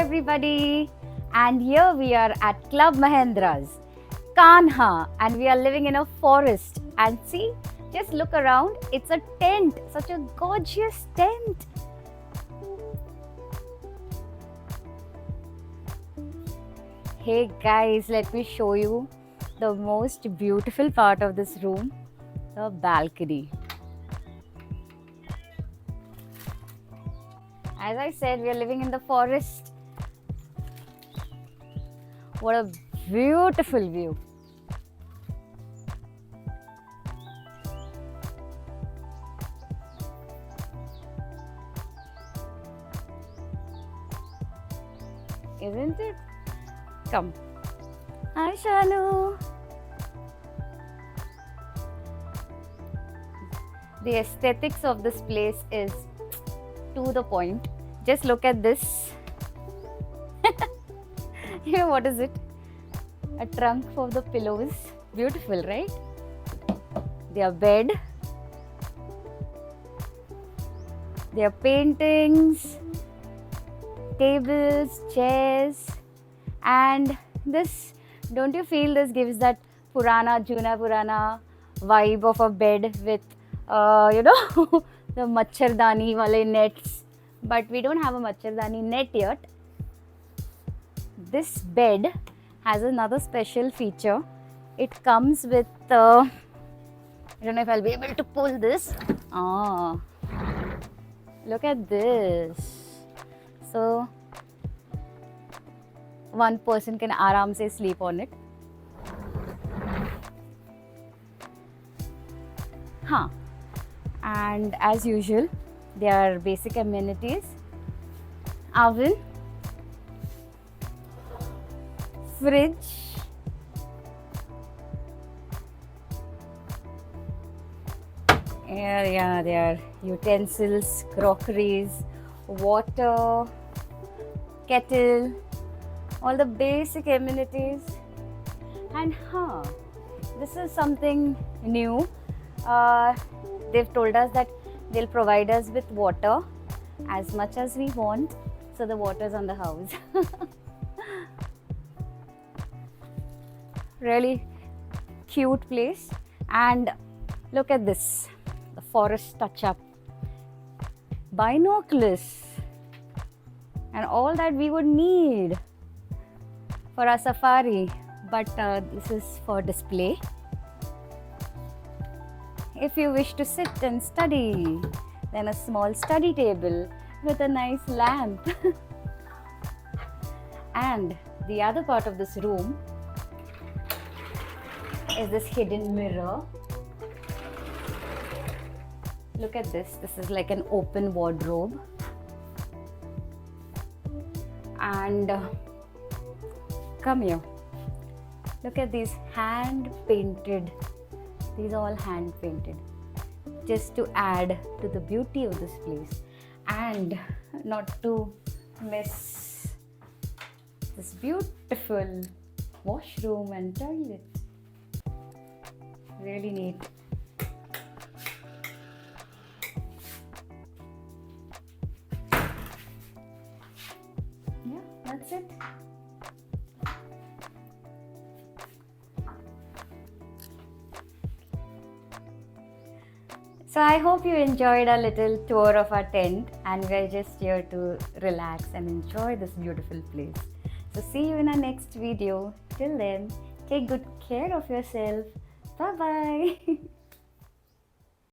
everybody, and here we are at Club Mahindra's Kanha, and we are living in a forest. And see, just look around, it's a tent, such a gorgeous tent. Hey guys, let me show you the most beautiful part of this room, the balcony. As I said, we are living in the forest. What a beautiful view. Isn't it? Come. Hi, Shanu. The aesthetics of this place is to the point. Just look at this. You know what is it? A trunk for the pillows. Beautiful, right? Their bed. Their paintings, tables, chairs, and this, don't you feel this gives that Juna Purana vibe of a bed with, the machardani wale nets, but we don't have a machardani net yet. This bed has another special feature. It comes with, I don't know if I'll be able to pull this. Look at this. So, one person can aaram se sleep on it. And as usual, there are basic amenities. Oven, fridge, there are utensils, crockeries, water, kettle, all the basic amenities. And this is something new. They've told us that they'll provide us with water as much as we want, so the water's on the house. Really cute place. And look at this, the forest touch-up, binoculars, and all that we would need for our safari, but this is for display. If you wish to sit and study, then a small study table with a nice lamp. And the other part of this room is this hidden mirror. Look at this. This is like an open wardrobe. And come here. Look at these hand-painted. These are all hand-painted, just to add to the beauty of this place, and not to miss this beautiful washroom and toilet. Really neat. Yeah, that's it. So I hope you enjoyed our little tour of our tent, and we're just here to relax and enjoy this beautiful place. So see you in our next video. Till then, take good care of yourself. Bye bye.